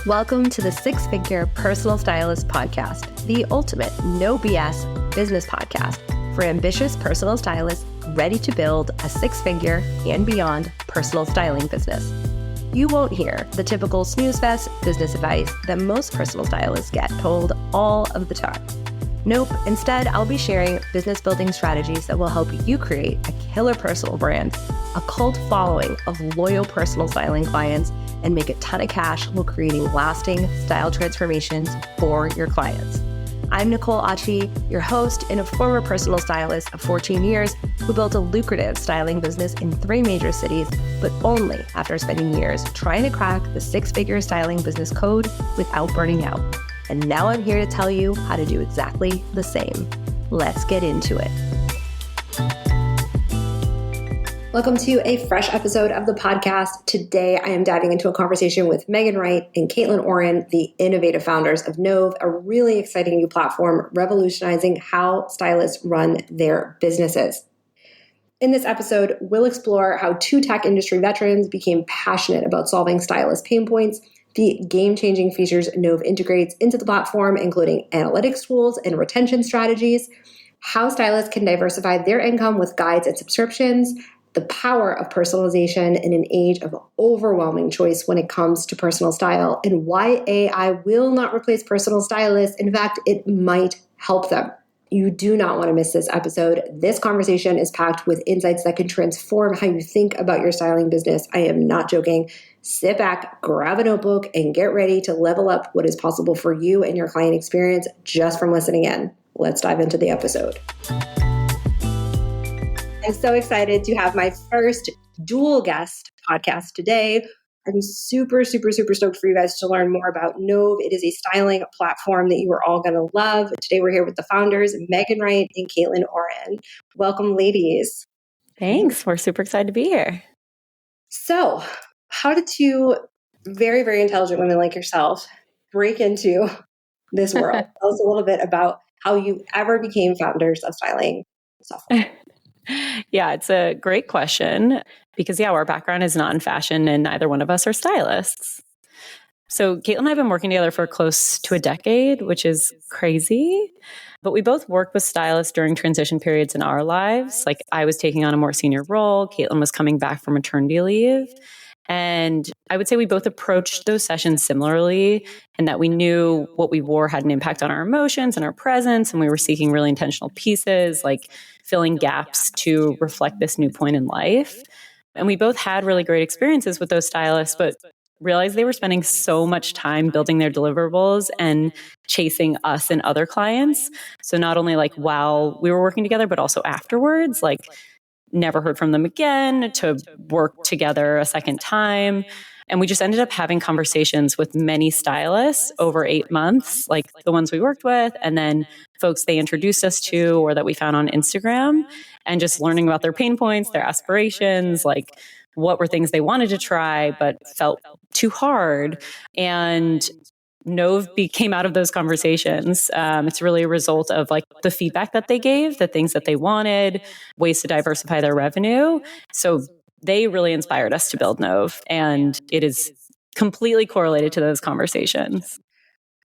Welcome to the Six Figure Personal Stylist Podcast, the ultimate no BS business podcast for ambitious personal stylists ready to build a six-figure and beyond personal styling business. You won't hear the typical snooze fest business advice that most personal stylists get told all of the time. Nope, instead, I'll be sharing business building strategies that will help you create a killer personal brand, a cult following of loyal personal styling clients, and make a ton of cash while creating lasting style transformations for your clients. I'm Nicole Achi, your host and a former personal stylist of 14 years who built a lucrative styling business in 3 major cities, but only after spending years trying to crack the six-figure styling business code without burning out. And now I'm here to tell you how to do exactly the same. Let's get into it. Welcome to a fresh episode of the podcast. Today, I am diving into a conversation with Megan Wright and Kaitlin Oran, the innovative founders of Nove, a really exciting new platform revolutionizing how stylists run their businesses. In this episode, we'll explore how 2 tech industry veterans became passionate about solving stylist pain points, the game-changing features Nove integrates into the platform, including analytics tools and retention strategies, how stylists can diversify their income with guides and subscriptions, the power of personalization in an age of overwhelming choice when it comes to personal style, and why AI will not replace personal stylists. In fact, it might help them. You do not want to miss this episode. This conversation is packed with insights that can transform how you think about your styling business. I am not joking. Sit back, grab a notebook, and get ready to level up what is possible for you and your client experience just from listening in. Let's dive into the episode. I'm so excited to have my first dual guest podcast today. I'm super stoked for you guys to learn more about Nove. It is a styling platform that you are all going to love. Today we're here with the founders, Megan Wright and Kaitlin Oran. Welcome, ladies. Thanks. We're super excited to be here. So, how did 2 very, very intelligent women like yourself break into this world? Tell us a little bit about how you ever became founders of styling software. Yeah, it's a great question because, our background is not in fashion and neither one of us are stylists. So Kaitlin and I have been working together for close to a decade, which is crazy. But we both worked with stylists during transition periods in our lives. Like I was taking on a more senior role. Kaitlin was coming back from maternity leave. And I would say we both approached those sessions similarly in that we knew what we wore had an impact on our emotions and our presence. And we were seeking really intentional pieces, like filling gaps to reflect this new point in life. And we both had really great experiences with those stylists, but realized they were spending so much time building their deliverables and chasing us and other clients. So not only like while we were working together, but also afterwards, like never heard from them again, to work together a second time. And we just ended up having conversations with many stylists over 8 months, like the ones we worked with, and then folks they introduced us to or that we found on Instagram, and just learning about their pain points, their aspirations, like what were things they wanted to try but felt too hard. And Nove came out of those conversations. It's really a result of like the feedback that they gave, the things that they wanted, ways to diversify their revenue. So they really inspired us to build Nove, and it is completely correlated to those conversations.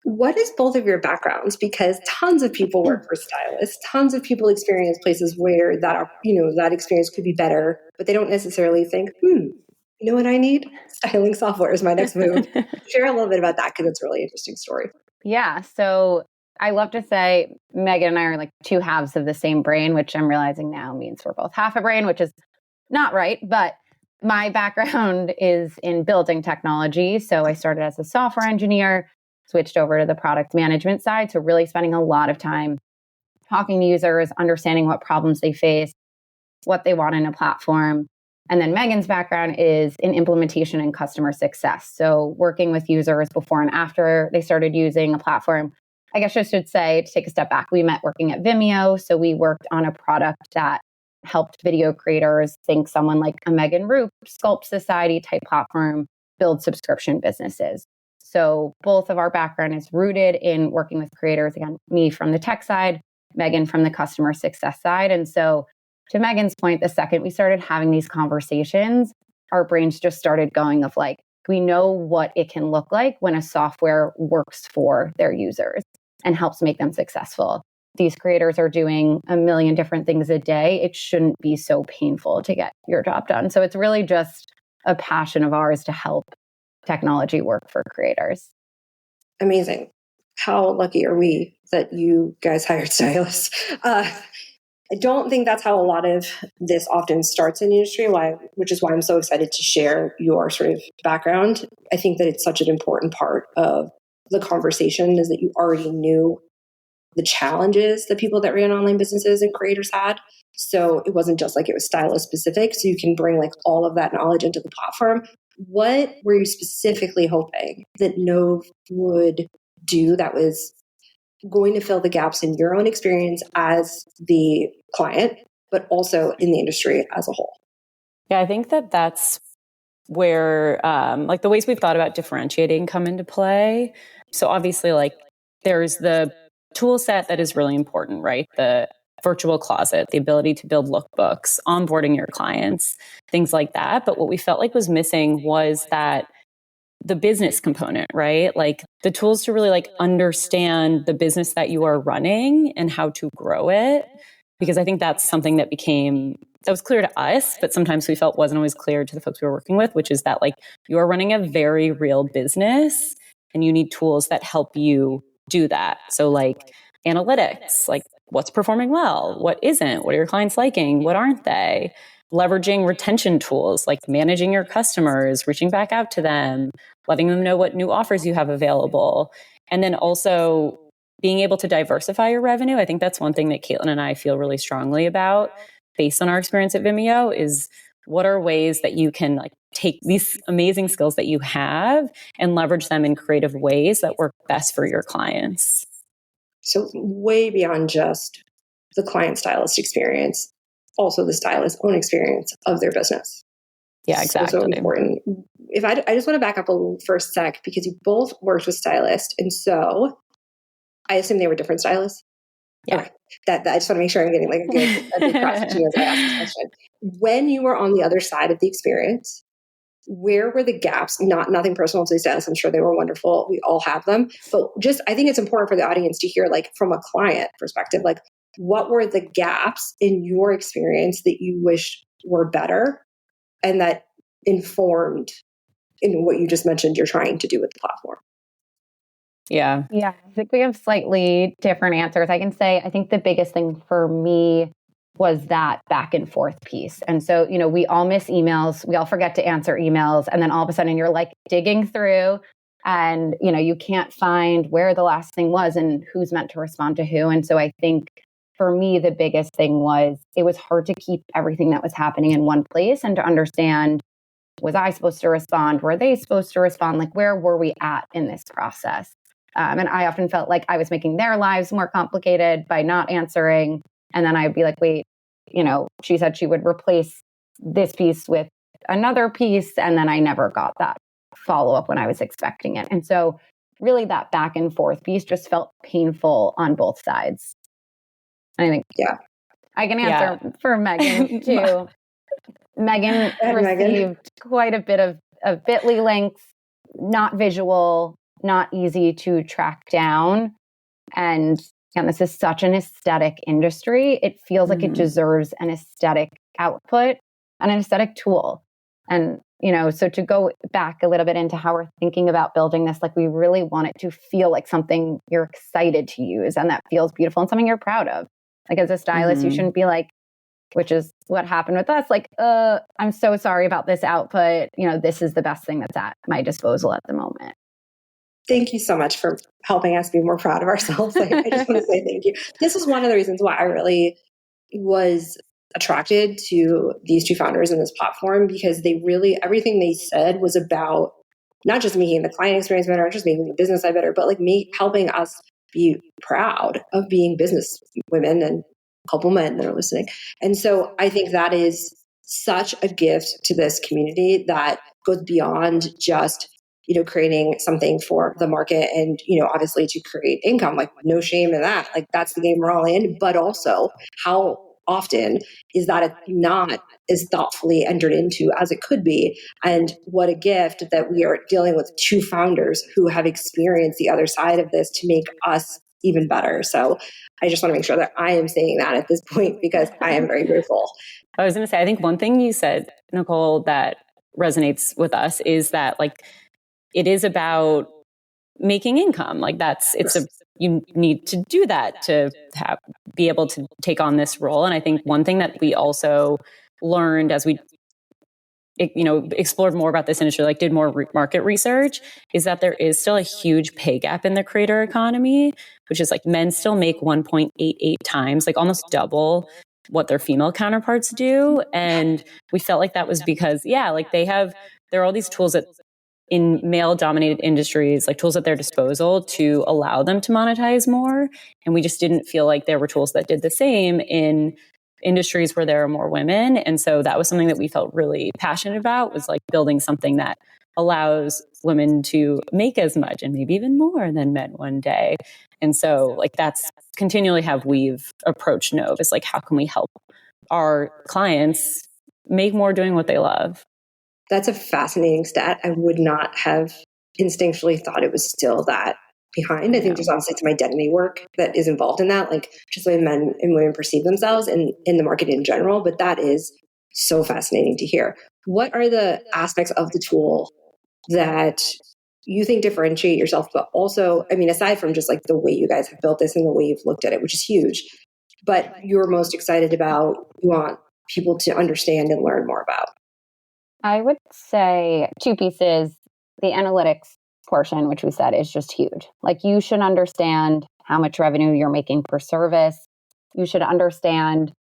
What is both of your backgrounds? Because tons of people work for stylists, tons of people experience places where that experience could be better, but they don't necessarily think, you know what I need? Styling software is my next move. Share a little bit about that because it's a really interesting story. Yeah. So I love to say Megan and I are like 2 halves of the same brain, which I'm realizing now means we're both half a brain, which is not right. But my background is in building technology. So I started as a software engineer, switched over to the product management side. So really spending a lot of time talking to users, understanding what problems they face, what they want in a platform. And then Megan's background is in implementation and customer success. So working with users before and after they started using a platform. I guess I should say, to take a step back, we met working at Vimeo. So we worked on a product that helped video creators, think someone like a Megan Roop, Sculpt Society type platform, build subscription businesses. So both of our background is rooted in working with creators. Again, me from the tech side, Megan from the customer success side. And so to Megan's point, the second we started having these conversations, our brains just started going of like, we know what it can look like when a software works for their users and helps make them successful. These creators are doing a million different things a day. It shouldn't be so painful to get your job done. So it's really just a passion of ours to help technology work for creators. Amazing. How lucky are we that you guys hired stylists? I don't think that's how a lot of this often starts in the industry, which is why I'm so excited to share your sort of background. I think that it's such an important part of the conversation is that you already knew the challenges that people that ran online businesses and creators had. So it wasn't just like it was stylist specific. So you can bring like all of that knowledge into the platform. What were you specifically hoping that Nove would do that was going to fill the gaps in your own experience as the client, but also in the industry as a whole? Yeah, I think that that's where like the ways we've thought about differentiating come into play. So obviously, like there's the tool set that is really important, right? The virtual closet, the ability to build lookbooks, onboarding your clients, things like that. But what we felt like was missing was that the business component, right? Like the tools to really like understand the business that you are running and how to grow it. Because I think that's something that was clear to us, but sometimes we felt wasn't always clear to the folks we were working with, which is that like you are running a very real business and you need tools that help you do that. So like analytics, like what's performing well, what isn't, what are your clients liking, what aren't they? Leveraging retention tools like managing your customers, reaching back out to them, letting them know what new offers you have available. And then also being able to diversify your revenue. I think that's one thing that Kaitlin and I feel really strongly about based on our experience at Vimeo is what are ways that you can like take these amazing skills that you have and leverage them in creative ways that work best for your clients. So way beyond just the client stylist experience, also the stylist's own experience of their business. Yeah, exactly. So important. I just want to back up a little for a sec because you both worked with stylists. And so I assume they were different stylists. Yeah. Okay. That I just want to make sure I'm getting like a good cross between as I ask this question. When you were on the other side of the experience, where were the gaps? Nothing personal to the stylists. I'm sure they were wonderful. We all have them. But just I think it's important for the audience to hear like from a client perspective, like what were the gaps in your experience that you wish were better and that informed in what you just mentioned you're trying to do with the platform? Yeah. Yeah, I think we have slightly different answers. I can say, I think the biggest thing for me was that back and forth piece. And so, we all miss emails. We all forget to answer emails. And then all of a sudden you're like digging through and, you can't find where the last thing was and who's meant to respond to who. And so I think for me, the biggest thing was it was hard to keep everything that was happening in one place and to understand, was I supposed to respond? Were they supposed to respond? Like, where were we at in this process? And I often felt like I was making their lives more complicated by not answering. And then I'd be like, wait, she said she would replace this piece with another piece. And then I never got that follow up when I was expecting it. And so really that back and forth piece just felt painful on both sides. I think I can answer for Megan too. Megan received quite a bit of Bitly links, not visual, not easy to track down. And this is such an aesthetic industry. It feels like it deserves an aesthetic output and an aesthetic tool. And, so to go back a little bit into how we're thinking about building this, like we really want it to feel like something you're excited to use and that feels beautiful and something you're proud of. Like as a stylist, you shouldn't be like, which is what happened with us. Like, I'm so sorry about this output. This is the best thing that's at my disposal at the moment. Thank you so much for helping us be more proud of ourselves. I just want to say thank you. This is one of the reasons why I really was attracted to these two founders in this platform, because they really, everything they said was about not just making the client experience better, not just making the business side better, but like helping us be proud of being business women and a couple men that are listening. And so I think that is such a gift to this community that goes beyond just creating something for the market and, obviously to create income, like no shame in that. Like that's the game we're all in, but also how often is that it's not as thoughtfully entered into as it could be. And what a gift that we are dealing with two founders who have experienced the other side of this to make us even better. So I just want to make sure that I am saying that at this point because I am very grateful. I was going to say, I think one thing you said, Nicole, that resonates with us is that like it is about making income. Like you need to do that to be able to take on this role. And I think one thing that we also learned as we explored more about this industry, like did more market research, is that there is still a huge pay gap in the creator economy, which is like men still make 1.88 times, like almost double what their female counterparts do. And we felt like that was because, like there are all these tools that in male dominated industries, like tools at their disposal to allow them to monetize more. And we just didn't feel like there were tools that did the same in industries where there are more women. And so that was something that we felt really passionate about, was like building something that allows women to make as much and maybe even more than men one day. And so like that's continually how we've approached Nove, is like, how can we help our clients make more doing what they love? That's a fascinating stat. I would not have instinctually thought it was still that behind. I think there's obviously some identity work that is involved in that, like just the way men and women perceive themselves and in the market in general. But that is so fascinating to hear. What are the aspects of the tool that you think differentiate yourself, but also, I mean, aside from just like the way you guys have built this and the way you've looked at it, which is huge, but you're most excited about, you want people to understand and learn more about? I would say two pieces. The analytics portion, which we said is just huge. Like you should understand how much revenue you're making per service. You should understand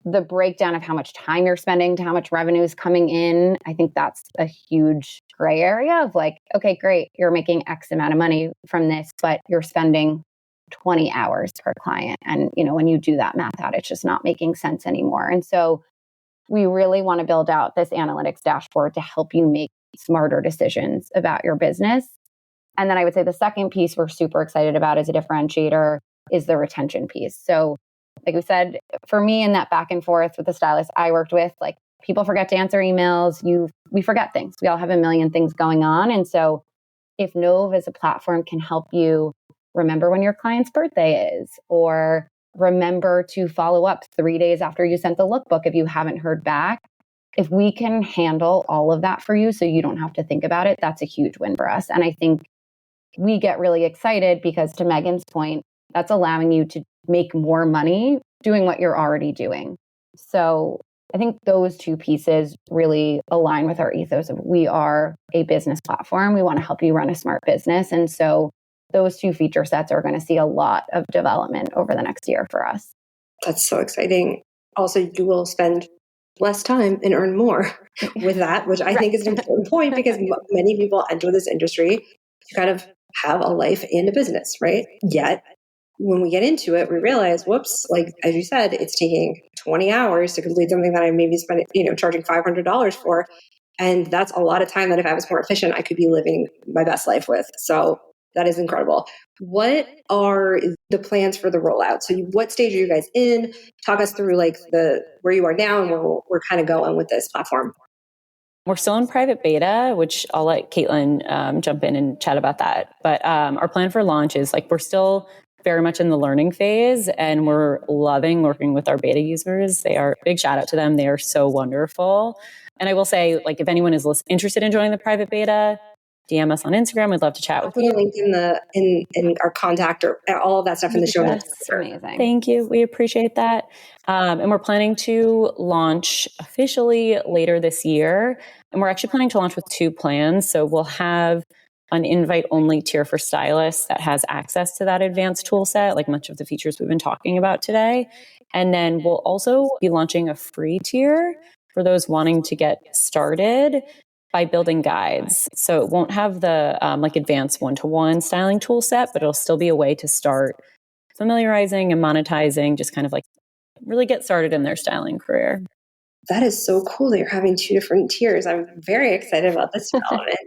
the breakdown of how much time you're spending to how much revenue is coming in. I think that's a huge gray area of like, okay, great, you're making X amount of money from this, but you're spending 20 hours per client. And, when you do that math out, it's just not making sense anymore. And so we really want to build out this analytics dashboard to help you make smarter decisions about your business. And then I would say the second piece we're super excited about as a differentiator is the retention piece. So like we said, for me in that back and forth with the stylist I worked with, like people forget to answer emails. We forget things. We all have a million things going on. And so if Nove as a platform can help you remember when your client's birthday is, or remember to follow up 3 days after you sent the lookbook if you haven't heard back. If we can handle all of that for you so you don't have to think about it, that's a huge win for us. And I think we get really excited because, to Megan's point, that's allowing you to make more money doing what you're already doing. So I think those two pieces really align with our ethos of we are a business platform. We want to help you run a smart business. And so those two feature sets are going to see a lot of development over the next year for us. That's so exciting. Also, you will spend less time and earn more with that, which I think is an important point because many people enter this industry to kind of have a life and a business, right? Yet when we get into it, we realize, whoops, like as you said, it's taking 20 hours to complete something that I maybe spent, charging $500 for. And that's a lot of time that if I was more efficient, I could be living my best life with. So that is incredible. What are the plans for the rollout? So what stage are you guys in? Talk us through like where you are now and where we're kind of going with this platform. We're still in private beta, which I'll let Kaitlin jump in and chat about that. But our plan for launch is like we're still very much in the learning phase and we're loving working with our beta users. Big shout out to them. They are so wonderful. And I will say, like, if anyone is interested in joining the private beta, DM us on Instagram. We'd love to chat with you. I'll put a link in our contact or all of that stuff in the show notes. That's amazing. Thank you. We appreciate that. And we're planning to launch officially later this year. And we're actually planning to launch with two plans. So we'll have an invite-only tier for stylists that has access to that advanced tool set, like much of the features we've been talking about today. And then we'll also be launching a free tier for those wanting to get started by building guides. So it won't have the advanced one-to-one styling tool set, but it'll still be a way to start familiarizing and monetizing, just kind of like really get started in their styling career. That is so cool that you're having two different tiers. I'm very excited about this development.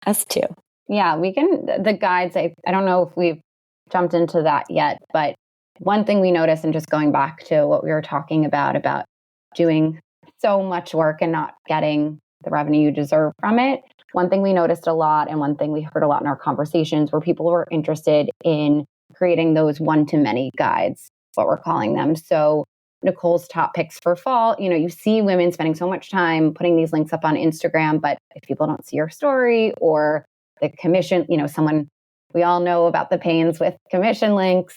Us too. Yeah, the guides, I don't know if we've jumped into that yet, but one thing we noticed, and just going back to what we were talking about doing so much work and not getting the revenue you deserve from it. One thing we noticed a lot, and one thing we heard a lot in our conversations, were people were interested in creating those one-to-many guides, what we're calling them. So Nicole's top picks for fall, you see women spending so much time putting these links up on Instagram, but if people don't see your story or the commission, we all know about the pains with commission links,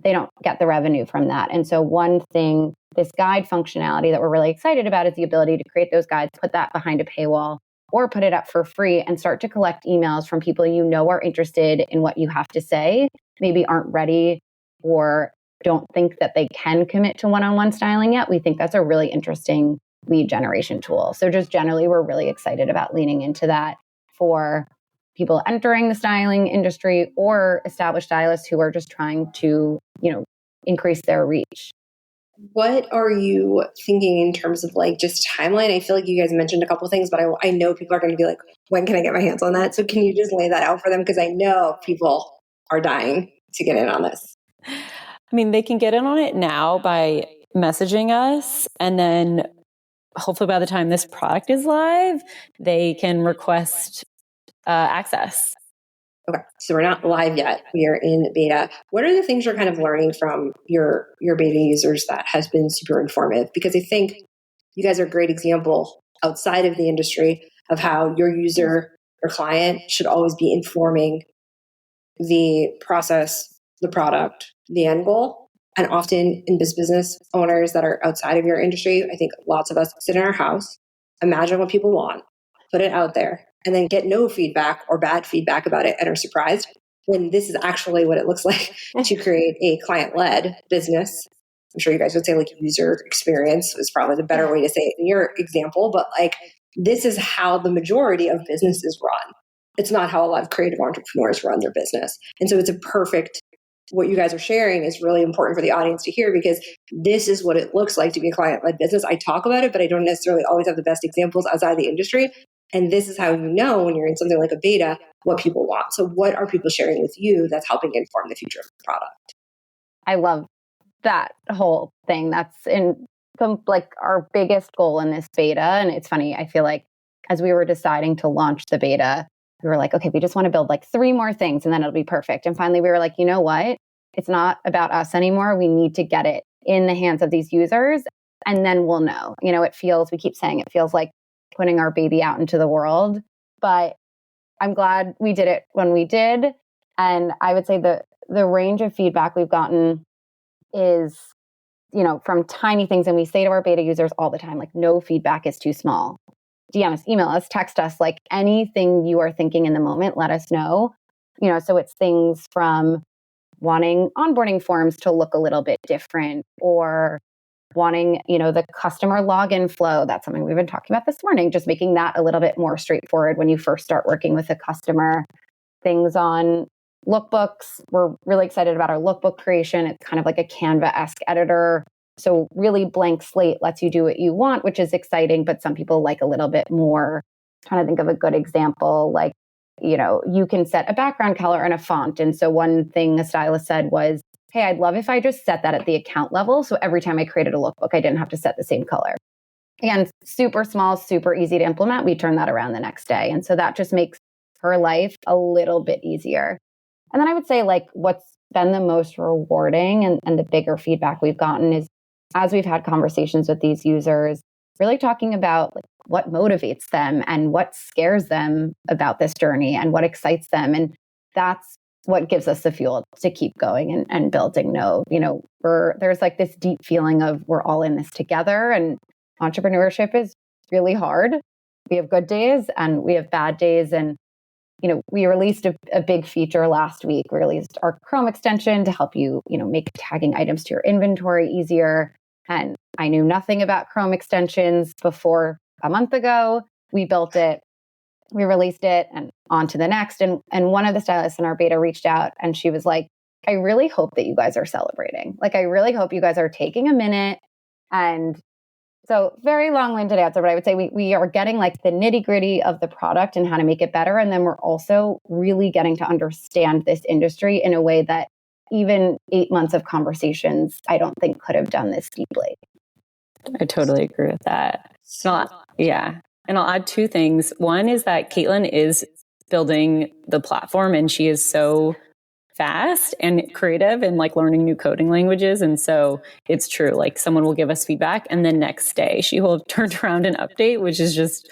they don't get the revenue from that. And so one thing, this guide functionality that we're really excited about, is the ability to create those guides, put that behind a paywall, or put it up for free and start to collect emails from people are interested in what you have to say, maybe aren't ready or don't think that they can commit to one-on-one styling yet. We think that's a really interesting lead generation tool. So just generally, we're really excited about leaning into that for people entering the styling industry or established stylists who are just trying to, increase their reach. What are you thinking in terms of just timeline? I feel like you guys mentioned a couple of things, but I know people are going to be like, when can I get my hands on that? So can you just lay that out for them? Because I know people are dying to get in on this. I mean, they can get in on it now by messaging us, and then hopefully by the time this product is live, they can request access. Okay, so we're not live yet. We are in beta. What are the things you're kind of learning from your beta users that has been super informative? Because I think you guys are a great example outside of the industry of how your user or client should always be informing the process, the product, the end goal. And often in business owners that are outside of your industry, I think lots of us sit in our house, imagine what people want, put it out there, and then get no feedback or bad feedback about it and are surprised when this is actually what it looks like to create a client-led business. I'm sure you guys would say user experience is probably the better way to say it in your example, but this is how the majority of businesses run. It's not how a lot of creative entrepreneurs run their business. And so it's a perfect, what you guys are sharing is really important for the audience to hear, because this is what it looks like to be a client-led business. I talk about it, but I don't necessarily always have the best examples outside the industry. And this is how you know when you're in something like a beta, what people want. So what are people sharing with you that's helping inform the future of the product? I love that whole thing. That's in our biggest goal in this beta. And it's funny, I feel like as we were deciding to launch the beta, we were like, okay, we just want to build 3 more things and then it'll be perfect. And finally we were like, you know what? It's not about us anymore. We need to get it in the hands of these users and then we'll know. We keep saying it feels like putting our baby out into the world, but I'm glad we did it when we did. And I would say the range of feedback we've gotten is, from tiny things. And we say to our beta users all the time, no feedback is too small. DM us, email us, text us, anything you are thinking in the moment, let us know. So it's things from wanting onboarding forms to look a little bit different, or wanting, the customer login flow. That's something we've been talking about this morning, just making that a little bit more straightforward when you first start working with a customer. Things on lookbooks. We're really excited about our lookbook creation. It's kind of like a Canva-esque editor. So really blank slate lets you do what you want, which is exciting, but some people like a little bit more. Trying to think of a good example, you can set a background color and a font. And so one thing a stylist said was, hey, I'd love if I just set that at the account level. So every time I created a lookbook, I didn't have to set the same color. And super small, super easy to implement. We turn that around the next day. And so that just makes her life a little bit easier. And then I would say what's been the most rewarding and the bigger feedback we've gotten is, as we've had conversations with these users, really talking about what motivates them and what scares them about this journey and what excites them. And that's what gives us the fuel to keep going and building Nove. There's this deep feeling of we're all in this together, and entrepreneurship is really hard. We have good days and we have bad days. And, we released a big feature last week. We released our Chrome extension to help you, make tagging items to your inventory easier. And I knew nothing about Chrome extensions before a month ago. We built it, we released it, and on to the next. And one of the stylists in our beta reached out and she was like, I really hope that you guys are celebrating. I really hope you guys are taking a minute. And so very long-winded answer, but I would say we are getting the nitty-gritty of the product and how to make it better. And then we're also really getting to understand this industry in a way that even 8 months of conversations, I don't think could have done this deeply. I totally agree with that. Yeah. And I'll add two things. One is that Kaitlin is building the platform, and she is so fast and creative and like learning new coding languages. And so it's true, like someone will give us feedback and the next day she will have turned around an update, which is just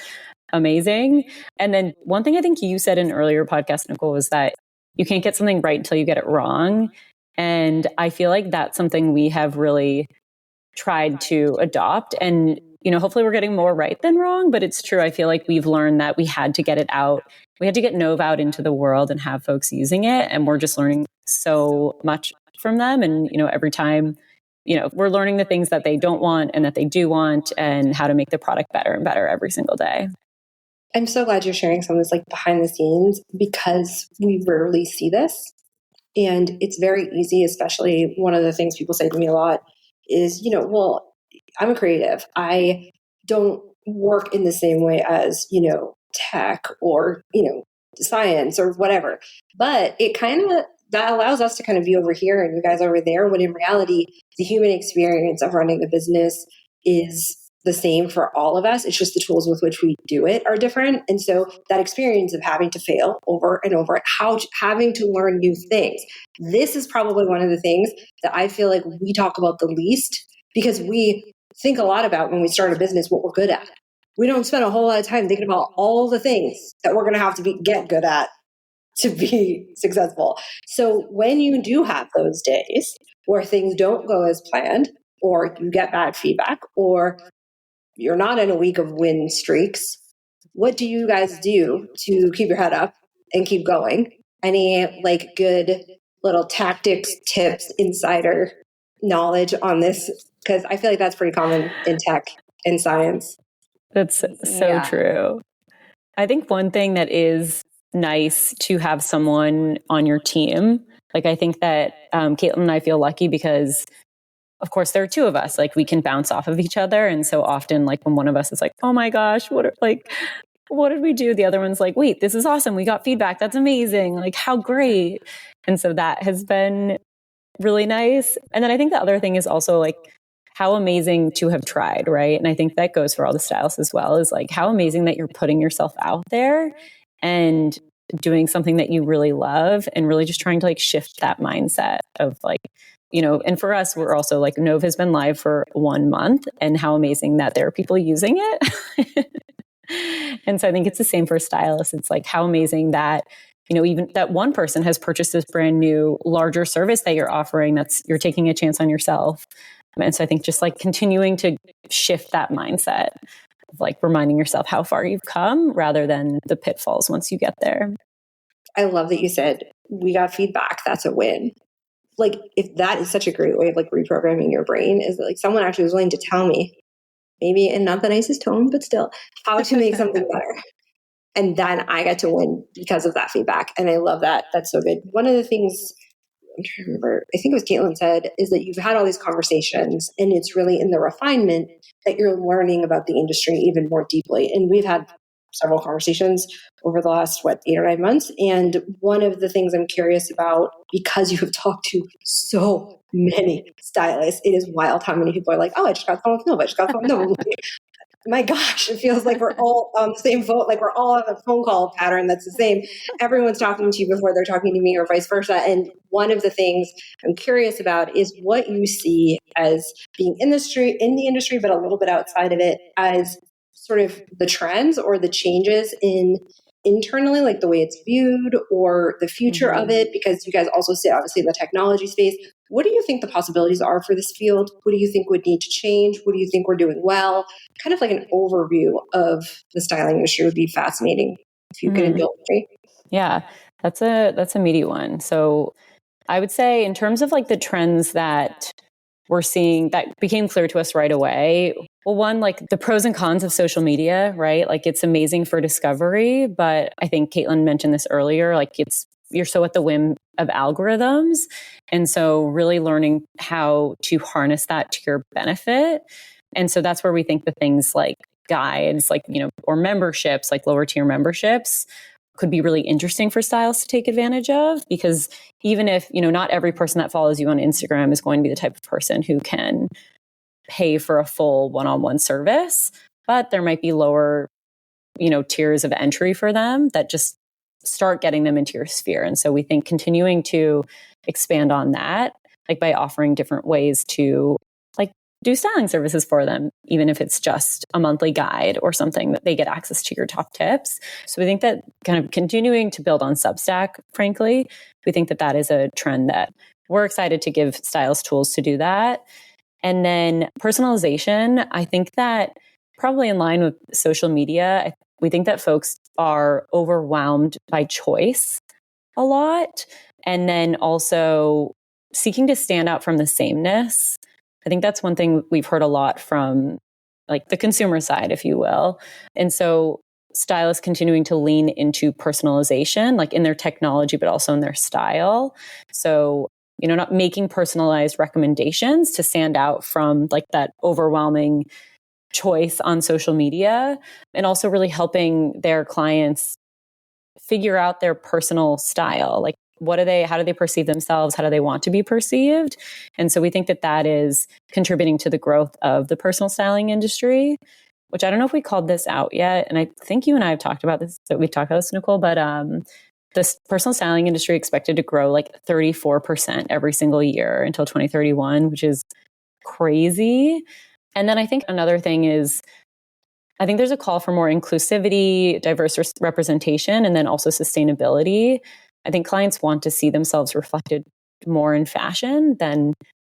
amazing. And then one thing I think you said in an earlier podcast, Nicole, was that you can't get something right until you get it wrong. And I feel like that's something we have really tried to adopt. And, you know, hopefully we're getting more right than wrong, but it's true. I feel like we've learned that we had to get it out. We had to get Nove out into the world and have folks using it. And we're just learning so much from them. And, you know, every time, you know, we're learning the things that they don't want and that they do want and how to make the product better and better every single day. I'm so glad you're sharing some of this like behind the scenes, because we rarely see this. And it's very easy, especially one of the things people say to me a lot is, you know, well, I'm a creative. I don't work in the same way as, you know, tech or, you know, science or whatever. But it kind of, that allows us to kind of be over here and you guys over there, when in reality, the human experience of running a business is the same for all of us. It's just the tools with which we do it are different. And so that experience of having to fail over and over, having to learn new things, this is probably one of the things that I feel like we talk about the least, because we think a lot about when we start a business what we're good at. We don't spend a whole lot of time thinking about all the things that we're going to have to get good at to be successful. So when you do have those days where things don't go as planned, or you get bad feedback, or you're not in a week of win streaks, what do you guys do to keep your head up and keep going? Any like good little tactics, tips, insider knowledge on this? Because I feel like that's pretty common in tech and science. That's so true. I think one thing that is nice to have someone on your team, like I think that Kaitlin and I feel lucky because of course, there are two of us, like we can bounce off of each other. And so often, like when one of us is like, oh my gosh, what did we do? The other one's like, wait, this is awesome. We got feedback. That's amazing. Like, how great. And so that has been really nice. And then I think the other thing is also like how amazing to have tried, right? And I think that goes for all the stylists as well, is like how amazing that you're putting yourself out there and doing something that you really love and really just trying to like shift that mindset of like, you know, and for us, we're also like, Nove has been live for 1 month, and how amazing that there are people using it. And so I think it's the same for stylists. It's like how amazing that, you know, even that one person has purchased this brand new, larger service that you're offering, you're taking a chance on yourself. And so I think just like continuing to shift that mindset of like reminding yourself how far you've come rather than the pitfalls once you get there. I love that you said, we got feedback. That's a win. Like, if that is such a great way of like reprogramming your brain, is that like someone actually was willing to tell me, maybe in not the nicest tone, but still, how to make something better. And then I get to win because of that feedback. And I love that. That's so good. One of the things, I'm trying to remember, I think it was Kaitlin said, is that you've had all these conversations and it's really in the refinement that you're learning about the industry even more deeply. And we've had several conversations over the last, 8 or 9 months. And one of the things I'm curious about, because you have talked to so many stylists, it is wild how many people are like, oh, I just got the phone with Nova. I just got the phone with Nova. My gosh, it feels like we're all on the same phone, like we're all on a phone call pattern that's the same. Everyone's talking to you before they're talking to me, or vice versa. And one of the things I'm curious about is what you see as being in the industry, but a little bit outside of it, as sort of the trends or the changes in internally, like the way it's viewed or the future of it, because you guys also sit obviously in the technology space. What do you think the possibilities are for this field? What do you think would need to change? What do you think we're doing well? Kind of like an overview of the styling industry would be fascinating if you could indulge me. Yeah, that's a meaty one. So I would say in terms of like the trends that we're seeing that became clear to us right away. Well, one, like the pros and cons of social media, right? Like it's amazing for discovery, but I think Kaitlin mentioned this earlier, like you're so at the whim of algorithms. And so really learning how to harness that to your benefit. And so that's where we think the things like guides, like, you know, or memberships, like lower tier memberships could be really interesting for stylists to take advantage of, because even if, not every person that follows you on Instagram is going to be the type of person who can pay for a full one-on-one service, but there might be lower, tiers of entry for them that just start getting them into your sphere. And so we think continuing to expand on that, like by offering different ways to like do styling services for them, even if it's just a monthly guide or something that they get access to your top tips. So we think that kind of continuing to build on Substack, frankly, we think that that is a trend that we're excited to give stylists tools to do that. And then personalization, I think that probably in line with social media, we think that folks are overwhelmed by choice a lot. And then also seeking to stand out from the sameness. I think that's one thing we've heard a lot from like the consumer side, if you will. And so stylists continuing to lean into personalization, like in their technology, but also in their style. So, not making personalized recommendations to stand out from like that overwhelming choice on social media, and also really helping their clients figure out their personal style. Like, how do they perceive themselves? How do they want to be perceived? And so we think that that is contributing to the growth of the personal styling industry, which I don't know if we called this out yet. And I think you and I have talked about this, that we've talked about this, Nicole, but this personal styling industry expected to grow like 34% every single year until 2031, which is crazy. And then I think another thing is, I think there's a call for more inclusivity, diverse representation, and then also sustainability. I think clients want to see themselves reflected more in fashion than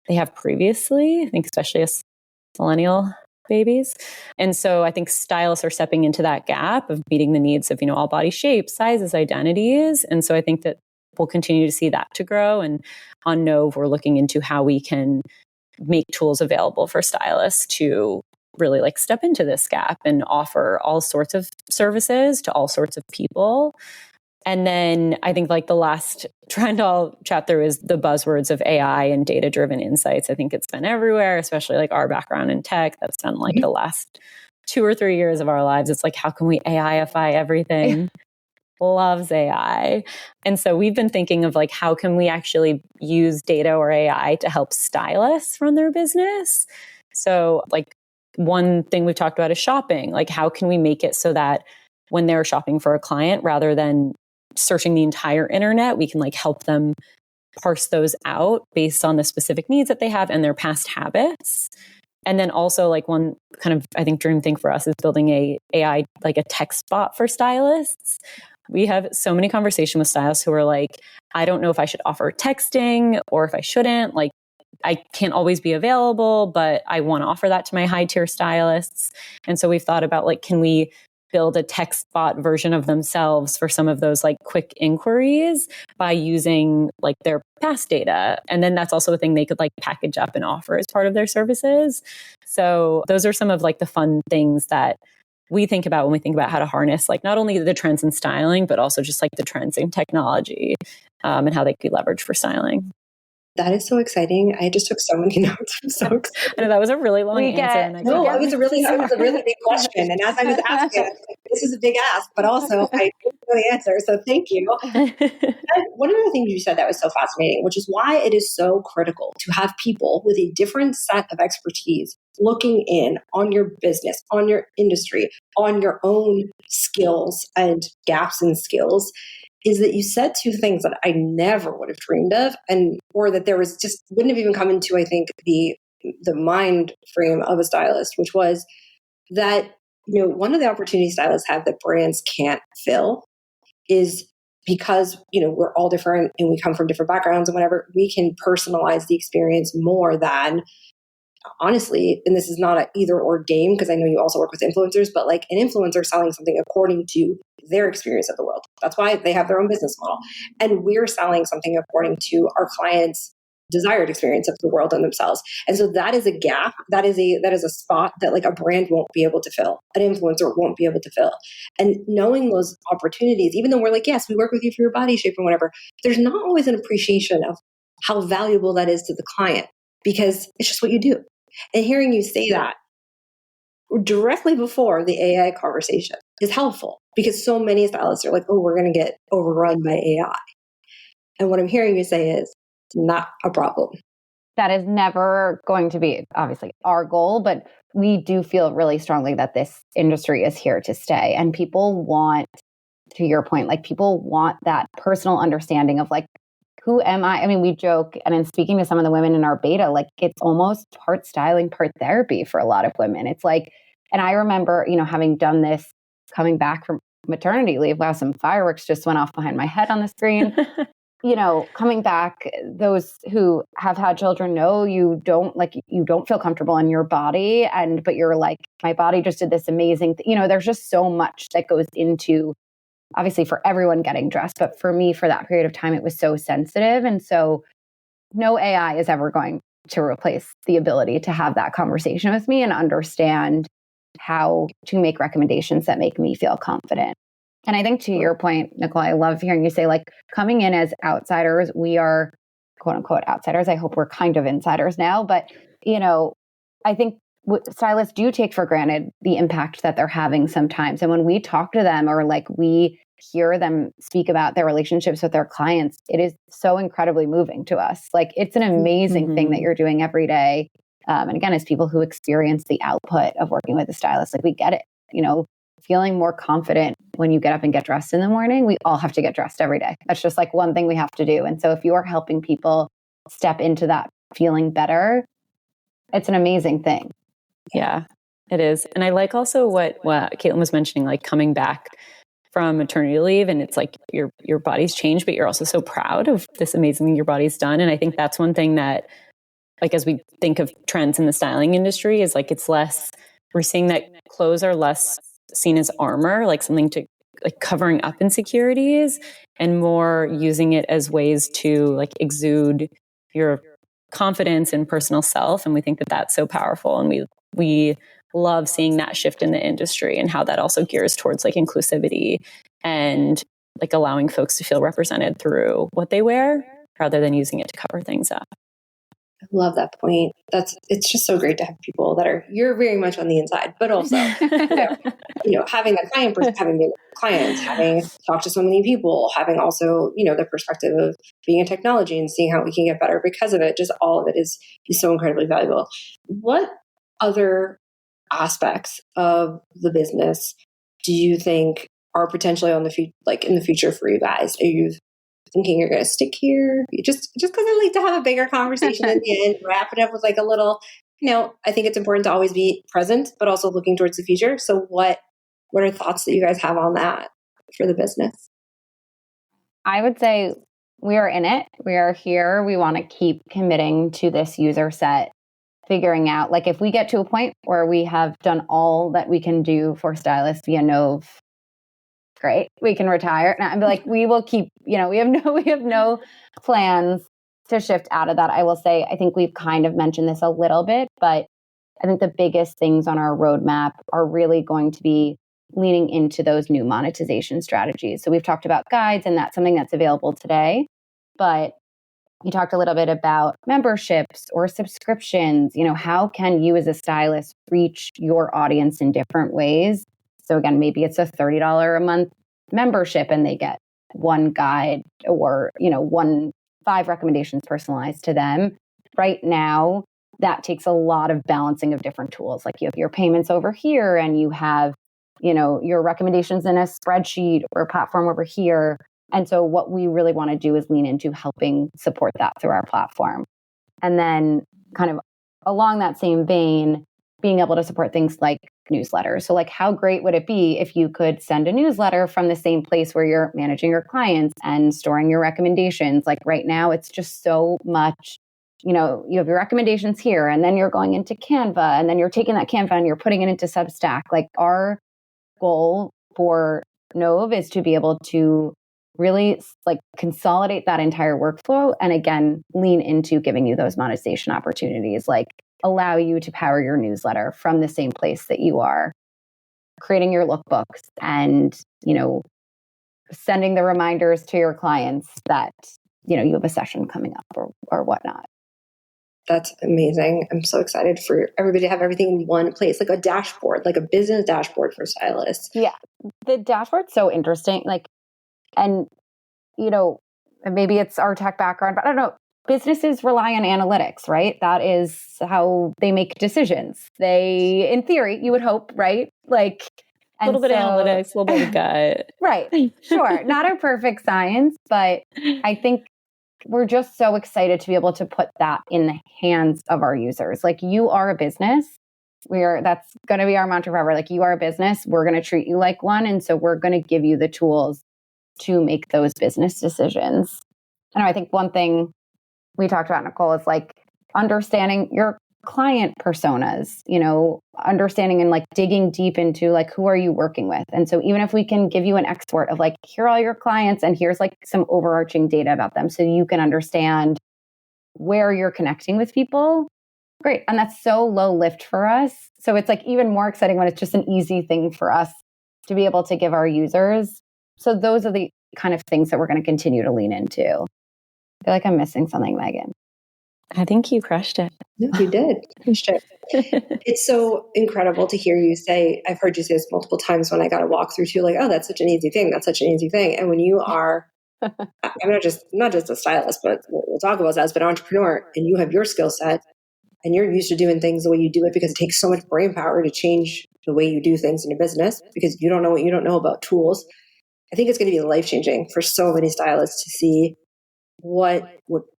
they have previously, I think especially as millennial babies. And so I think stylists are stepping into that gap of meeting the needs of, all body shapes, sizes, identities. And so I think that we'll continue to see that to grow. And on Nove, we're looking into how we can make tools available for stylists to really like step into this gap and offer all sorts of services to all sorts of people. And then I think like the last trend I'll chat through is the buzzwords of AI and data-driven insights. I think it's been everywhere, especially like our background in tech. That's been like the last 2 or 3 years of our lives. It's like, how can we AIify everything? Loves AI. And so we've been thinking of like, how can we actually use data or AI to help stylists run their business? So like one thing we've talked about is shopping. Like, how can we make it so that when they're shopping for a client, rather than searching the entire internet, we can like help them parse those out based on the specific needs that they have and their past habits. And then also like one kind of, I think, dream thing for us is building a AI, like a text bot for stylists. We have so many conversations with stylists who are like, I don't know if I should offer texting or if I shouldn't. Like, I can't always be available, but I want to offer that to my high tier stylists. And so we've thought about like, can we build a text bot version of themselves for some of those like quick inquiries by using like their past data. And then that's also a thing they could like package up and offer as part of their services. So those are some of like the fun things that we think about when we think about how to harness like not only the trends in styling, but also just like the trends in technology and how they could be leveraged for styling. That is so exciting. I just took so many notes. I'm so excited. I know that was a really long answer. It was a really big question. And as I was asking, I was like, this is a big ask, but also I didn't know the answer. So thank you. One of the things you said that was so fascinating, which is why it is so critical to have people with a different set of expertise looking in on your business, on your industry, on your own skills and gaps in skills. Is that you said two things that I never would have dreamed of, or that there was just wouldn't have even come into, I think, the mind frame of a stylist, which was that, one of the opportunities stylists have that brands can't fill is because, we're all different and we come from different backgrounds and whatever, we can personalize the experience more than, honestly, and this is not an either or game, because I know you also work with influencers, but like an influencer selling something according to their experience of the world. That's why they have their own business model. And we're selling something according to our clients' desired experience of the world and themselves. And so that is a gap. That is a spot that like a brand won't be able to fill. An influencer won't be able to fill. And knowing those opportunities, even though we're like, yes, we work with you for your body shape and whatever, there's not always an appreciation of how valuable that is to the client, because it's just what you do. And hearing you say that, directly before the AI conversation is helpful because so many stylists are like, oh, we're going to get overrun by AI. And what I'm hearing you say is not a problem. That is never going to be obviously our goal, but we do feel really strongly that this industry is here to stay. And people want, to your point, like people want that personal understanding of like, who am I? I mean, we joke, and in speaking to some of the women in our beta, like it's almost part styling, part therapy for a lot of women. It's like, and I remember, having done this coming back from maternity leave, wow, some fireworks just went off behind my head on the screen. Coming back, those who have had children know you don't feel comfortable in your body, but you're like, my body just did this amazing there's just so much that goes into, obviously for everyone getting dressed, but for me, for that period of time, it was so sensitive. And so no AI is ever going to replace the ability to have that conversation with me and understand how to make recommendations that make me feel confident. And I think to your point, Nicole, I love hearing you say, like, coming in as outsiders, we are quote unquote outsiders. I hope we're kind of insiders now, but I think stylists do take for granted the impact that they're having sometimes. And when we talk to them or like we hear them speak about their relationships with their clients, it is so incredibly moving to us. Like it's an amazing thing that you're doing every day. And again, as people who experience the output of working with a stylist, like we get it, feeling more confident when you get up and get dressed in the morning. We all have to get dressed every day. That's just like one thing we have to do. And so if you are helping people step into that feeling better, it's an amazing thing. Yeah, it is. And I like also what Kaitlin was mentioning, like coming back from maternity leave, and it's like your body's changed, but you're also so proud of this amazing thing your body's done. And I think that's one thing that, like, as we think of trends in the styling industry, is like we're seeing that clothes are less seen as armor, like something to like covering up insecurities, and more using it as ways to like exude your confidence and personal self. And we think that that's so powerful. And we love seeing that shift in the industry and how that also gears towards like inclusivity and like allowing folks to feel represented through what they wear rather than using it to cover things up. I love that point. It's just so great to have people that you're very much on the inside, but also, having that having been clients, having talked to so many people, having also, the perspective of being in technology and seeing how we can get better because of it. Just all of it is so incredibly valuable. What other aspects of the business do you think are potentially in the future for you guys? Are you thinking you're going to stick here? Just because I like to have a bigger conversation at the end, wrap it up with like a little, I think it's important to always be present, but also looking towards the future. So what are thoughts that you guys have on that for the business? I would say we are in it. We are here. We want to keep committing to this user set, figuring out, like, if we get to a point where we have done all that we can do for stylists via Nove, great, we can retire. And I'm like, we will keep, we have no plans to shift out of that. I will say, I think we've kind of mentioned this a little bit, but I think the biggest things on our roadmap are really going to be leaning into those new monetization strategies. So we've talked about guides, and that's something that's available today, but you talked a little bit about memberships or subscriptions. How can you as a stylist reach your audience in different ways? So again, maybe it's a $30 a month membership and they get one guide or, 5 recommendations personalized to them. Right now, that takes a lot of balancing of different tools. Like you have your payments over here and you have, your recommendations in a spreadsheet or a platform over here. And so what we really want to do is lean into helping support that through our platform. And then kind of along that same vein, being able to support things like newsletters. So like, how great would it be if you could send a newsletter from the same place where you're managing your clients and storing your recommendations? Like right now, it's just so much, you have your recommendations here, and then you're going into Canva, and then you're taking that Canva and you're putting it into Substack. Like our goal for Nove is to be able to really like consolidate that entire workflow. And again, lean into giving you those monetization opportunities, like allow you to power your newsletter from the same place that you are creating your lookbooks and, sending the reminders to your clients that, you have a session coming up or whatnot. That's amazing. I'm so excited for everybody to have everything in one place, like a dashboard, like a business dashboard for stylists. Yeah. The dashboard's so interesting. Like, and, maybe it's our tech background, but I don't know. Businesses rely on analytics, right? That is how they make decisions. They, in theory, you would hope, right? Like, a little bit of analytics, a little bit of gut. Right. Sure. Not a perfect science, but I think we're just so excited to be able to put that in the hands of our users. Like, you are a business. That's going to be our mantra forever. Like, you are a business. We're going to treat you like one. And so we're going to give you the tools to make those business decisions. And I think one thing we talked about, Nicole, is like understanding your client personas, understanding and like digging deep into like, who are you working with? And so even if we can give you an export of like, here are all your clients and here's like some overarching data about them so you can understand where you're connecting with people, great. And that's so low lift for us. So it's like even more exciting when it's just an easy thing for us to be able to give our users. So those are the kind of things that we're going to continue to lean into. I feel like I'm missing something, Megan. I think you crushed it. No, you did. Crushed it. It's so incredible to hear you say, I've heard you say this multiple times when I got to walk through too, like, oh, that's such an easy thing. That's such an easy thing. And when you are, I'm not just a stylist, but we'll talk about that, but an entrepreneur, and you have your skill set and you're used to doing things the way you do it because it takes so much brain power to change the way you do things in your business because you don't know what you don't know about tools. I think it's going to be life-changing for so many stylists to see what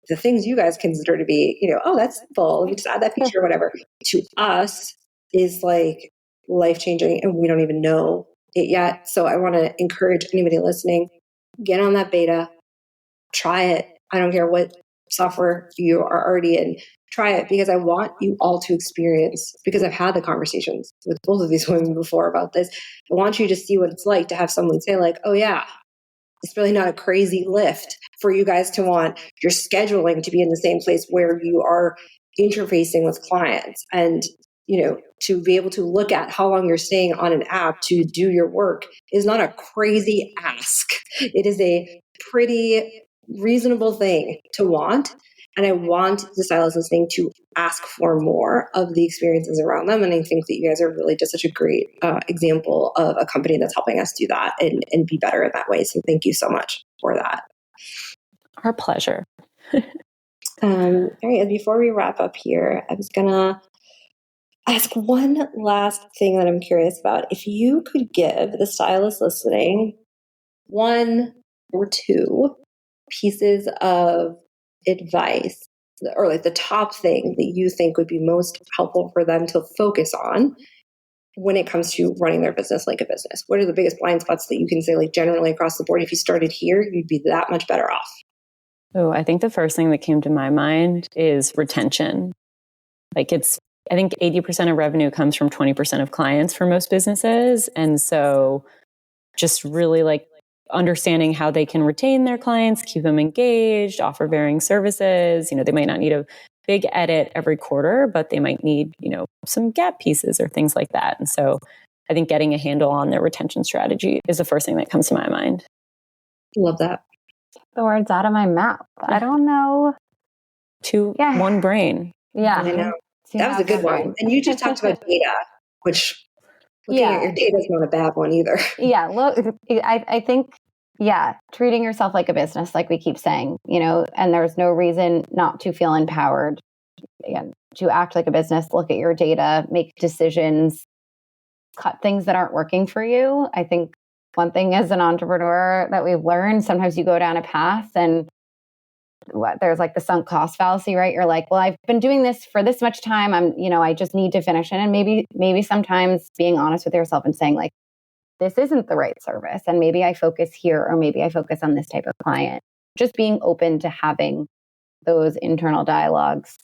the things you guys consider to be, oh, that's simple. Let me just add that feature or whatever. To us is like life-changing and we don't even know it yet. So I want to encourage anybody listening, get on that beta, try it. I don't care what software you are already in, try it because I want you all to experience, because I've had the conversations with both of these women before about this. I want you to see what it's like to have someone say like, oh yeah, it's really not a crazy lift for you guys to want your scheduling to be in the same place where you are interfacing with clients and, to be able to look at how long you're staying on an app to do your work is not a crazy ask. It is a pretty reasonable thing to want. And I want the stylists listening to ask for more of the experiences around them. And I think that you guys are really just such a great example of a company that's helping us do that and be better in that way. So thank you so much for that. Our pleasure. All right. Before we wrap up here, I was going to ask one last thing that I'm curious about. If you could give the stylists listening one or two pieces of advice or like the top thing that you think would be most helpful for them to focus on when it comes to running their business like a business, what are the biggest blind spots that you can say like generally across the board? If you started here, you'd be that much better off. Oh, I think the first thing that came to my mind is retention. I think 80% of revenue comes from 20% of clients for most businesses. And so just really like understanding how they can retain their clients, keep them engaged, offer varying services. They might not need a big edit every quarter, but they might need, some gap pieces or things like that. And so I think getting a handle on their retention strategy is the first thing that comes to my mind. Love that. The words out of my mouth. I don't know. One brain. Yeah. I know. That was a good one. And you just talked about data, which looking at your data is not a bad one either. Yeah. Look, I think, treating yourself like a business, like we keep saying, and there's no reason not to feel empowered. Again, to act like a business, look at your data, make decisions, cut things that aren't working for you. I think one thing as an entrepreneur that we've learned, sometimes you go down a path and there's like the sunk cost fallacy, right? You're like, well, I've been doing this for this much time. I just need to finish it. And maybe sometimes being honest with yourself and saying like, this isn't the right service. And maybe I focus here, or maybe I focus on this type of client. Just being open to having those internal dialogues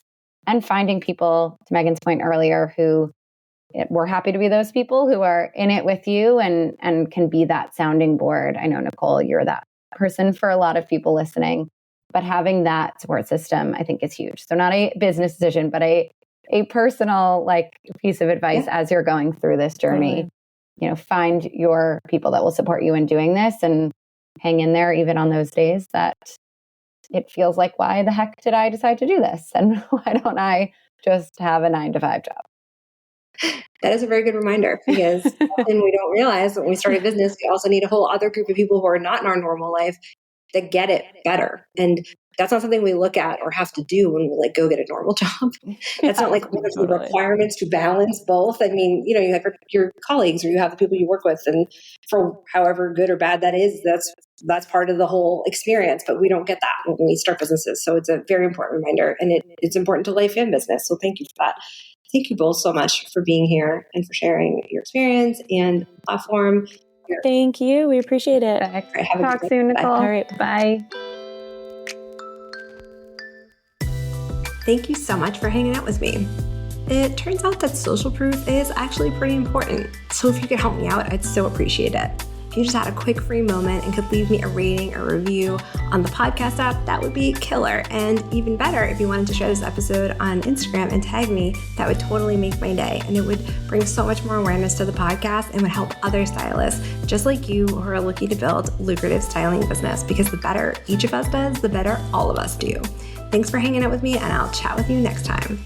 and finding people, to Megan's point earlier, who we're happy to be those people who are in it with you and can be that sounding board. I know, Nicole, you're that person for a lot of people listening. But having that support system, I think, is huge. So not a business decision, but a personal piece of advice as you're going through this journey. Find your people that will support you in doing this and hang in there even on those days that it feels like, why the heck did I decide to do this? And why don't I just have a 9-to-5 job? That is a very good reminder, because often we don't realize when we start a business, we also need a whole other group of people who are not in our normal life that get it better. And that's not something we look at or have to do when we like go get a normal job. That's not like one of the requirements to balance both. I mean, you know, you have your colleagues or you have the people you work with, and for however good or bad that is, that's part of the whole experience. But we don't get that when we start businesses. So it's a very important reminder, and it's important to life and business. So thank you for that. Thank you both so much for being here and for sharing your experience and platform. Thank you. We appreciate it. Right, talk soon, Nicole. All right. Bye. Thank you so much for hanging out with me. It turns out that social proof is actually pretty important. So if you could help me out, I'd so appreciate it. If you just had a quick free moment and could leave me a rating or review on the podcast app, that would be killer. And even better, if you wanted to share this episode on Instagram and tag me, that would totally make my day. And it would bring so much more awareness to the podcast and would help other stylists just like you who are looking to build lucrative styling business, because the better each of us does, the better all of us do. Thanks for hanging out with me, and I'll chat with you next time.